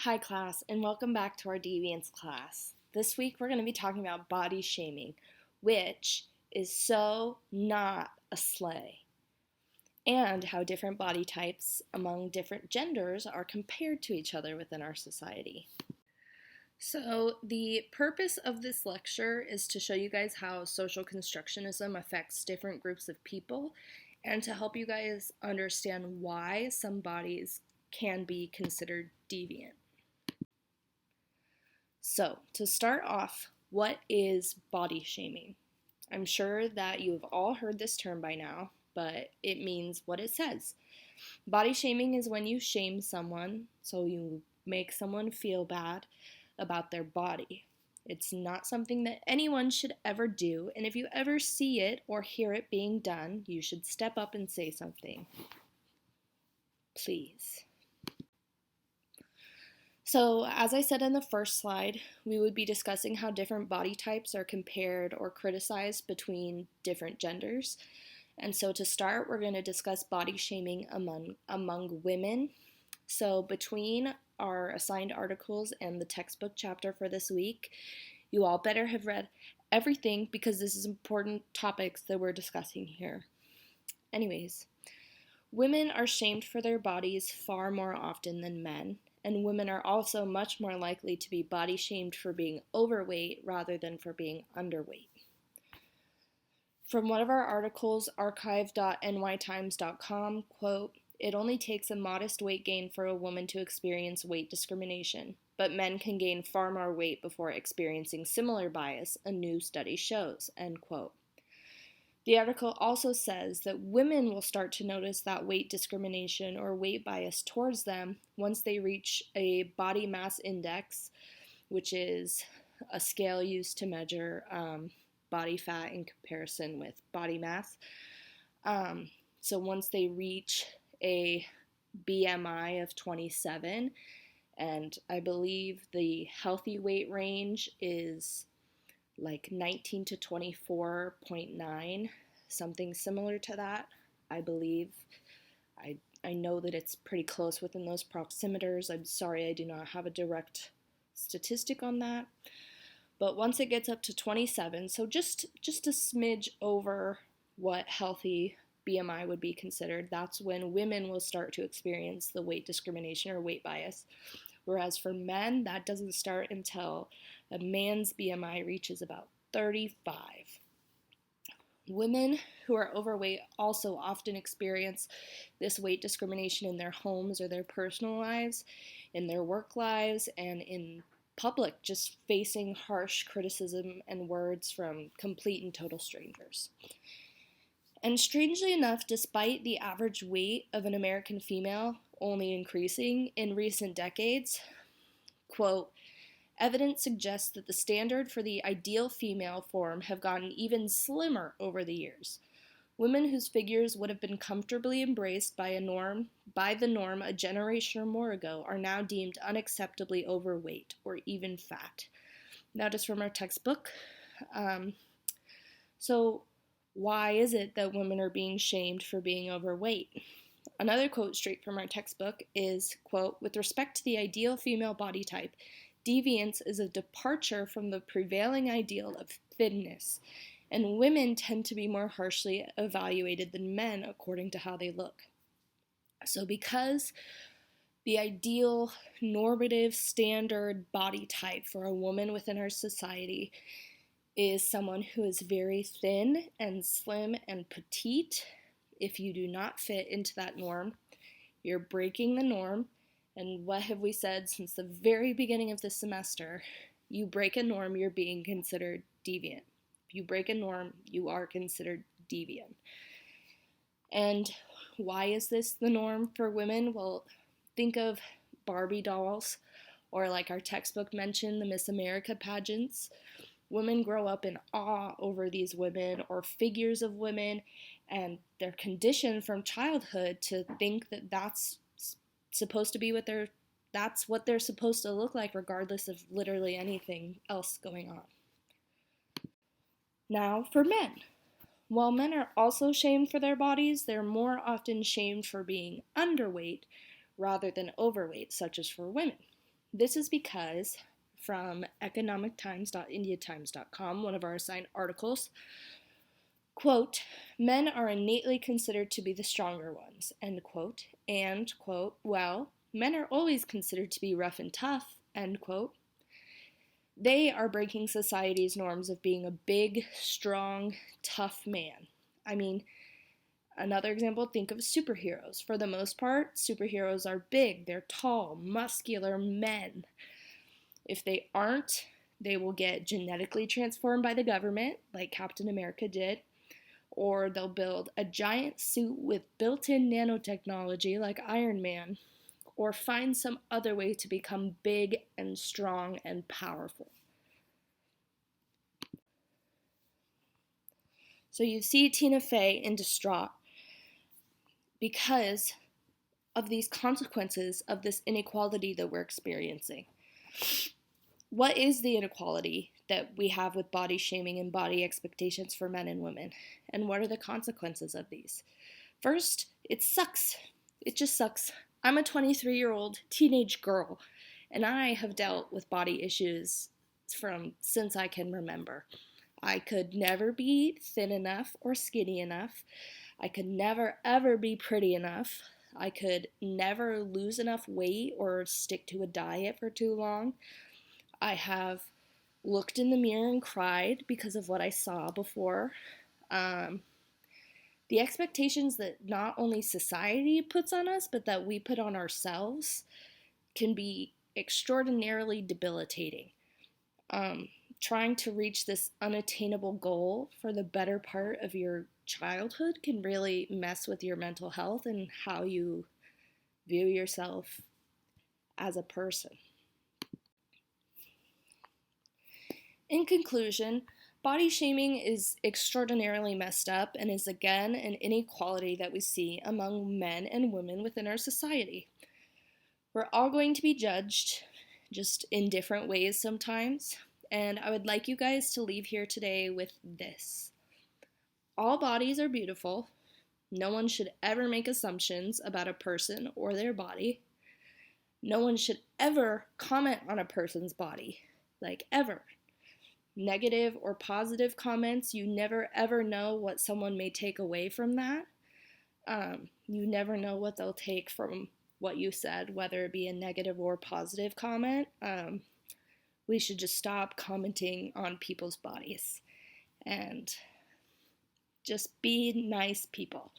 Hi class, and welcome back to our deviance class. This week we're going to be talking about body shaming, which is so not a slay, and how different body types among different genders are compared to each other within our society. So the purpose of this lecture is to show you guys how social constructionism affects different groups of people and to help you guys understand why some bodies can be considered deviant. So, to start off, what is body shaming? I'm sure that you have all heard this term by now, but it means what it says. Body shaming is when you shame someone, so you make someone feel bad about their body. It's not something that anyone should ever do, and if you ever see it or hear it being done, you should step up and say something. Please. So, as I said in the first slide, we would be discussing how different body types are compared or criticized between different genders. And so to start, we're going to discuss body shaming among women. So between our assigned articles and the textbook chapter for this week, you all better have read everything because this is important topics that we're discussing here. Anyways, women are shamed for their bodies far more often than men. And women are also much more likely to be body shamed for being overweight rather than for being underweight. From one of our articles, archive.nytimes.com, quote, "It only takes a modest weight gain for a woman to experience weight discrimination, but men can gain far more weight before experiencing similar bias, a new study shows," end quote. The article also says that women will start to notice that weight discrimination or weight bias towards them once they reach a body mass index, which is a scale used to measure body fat in comparison with body mass. So once they reach a BMI of 27, and I believe the healthy weight range is like 19 to 24.9, something similar to that, I believe. I know that it's pretty close within those proximeters. I'm sorry I do not have a direct statistic on that. But once it gets up to 27, so just a smidge over what healthy BMI would be considered, that's when women will start to experience the weight discrimination or weight bias. Whereas for men, that doesn't start until a man's BMI reaches about 35. Women who are overweight also often experience this weight discrimination in their homes or their personal lives, in their work lives, and in public, just facing harsh criticism and words from complete and total strangers. And strangely enough, despite the average weight of an American female only increasing in recent decades, quote, "Evidence suggests that the standard for the ideal female form have gotten even slimmer over the years. Women whose figures would have been comfortably embraced by the norm a generation or more ago are now deemed unacceptably overweight or even fat." That is from our textbook. So why is it that women are being shamed for being overweight? Another quote straight from our textbook is, quote, "With respect to the ideal female body type, deviance is a departure from the prevailing ideal of thinness, and women tend to be more harshly evaluated than men according to how they look." So because the ideal normative standard body type for a woman within our society is someone who is very thin and slim and petite, if you do not fit into that norm, you're breaking the norm. And what have we said since the very beginning of this semester? You break a norm, you're being considered deviant. If you break a norm, you are considered deviant. And why is this the norm for women? Well, think of Barbie dolls, or like our textbook mentioned, the Miss America pageants. Women grow up in awe over these women or figures of women, and they're conditioned from childhood to think that that's supposed to be what they're supposed to look like, regardless of literally anything else going on. Now for men. While men are also shamed for their bodies, they're more often shamed for being underweight rather than overweight, such as for women. This is because, from economictimes.indiatimes.com, one of our assigned articles, quote, men are innately considered to be the stronger ones, end quote, and, quote, well, men are always considered to be rough and tough, end quote. They are breaking society's norms of being a big, strong, tough man. I mean, another example, think of superheroes. For the most part, superheroes are big, they're tall, muscular men. If they aren't, they will get genetically transformed by the government, like Captain America did, or they'll build a giant suit with built-in nanotechnology like Iron Man, or find some other way to become big and strong and powerful. So you see Tina Fey in distraught because of these consequences of this inequality that we're experiencing. What is the inequality that we have with body shaming and body expectations for men and women? And what are the consequences of these? First, it sucks. It just sucks. I'm a 23-year-old teenage girl, and I have dealt with body issues since I can remember. I could never be thin enough or skinny enough. I could never ever be pretty enough. I could never lose enough weight or stick to a diet for too long. I have looked in the mirror and cried because of what I saw before. The expectations that not only society puts on us, but that we put on ourselves can be extraordinarily debilitating. Trying to reach this unattainable goal for the better part of your childhood can really mess with your mental health and how you view yourself as a person. In conclusion, body shaming is extraordinarily messed up and is again an inequality that we see among men and women within our society. We're all going to be judged, just in different ways sometimes, and I would like you guys to leave here today with this. All bodies are beautiful. No one should ever make assumptions about a person or their body. No one should ever comment on a person's body, like ever. Negative or positive comments, you never ever know what someone may take away from that. You never know what they'll take from what you said, whether it be a negative or positive comment. We should just stop commenting on people's bodies and just be nice people.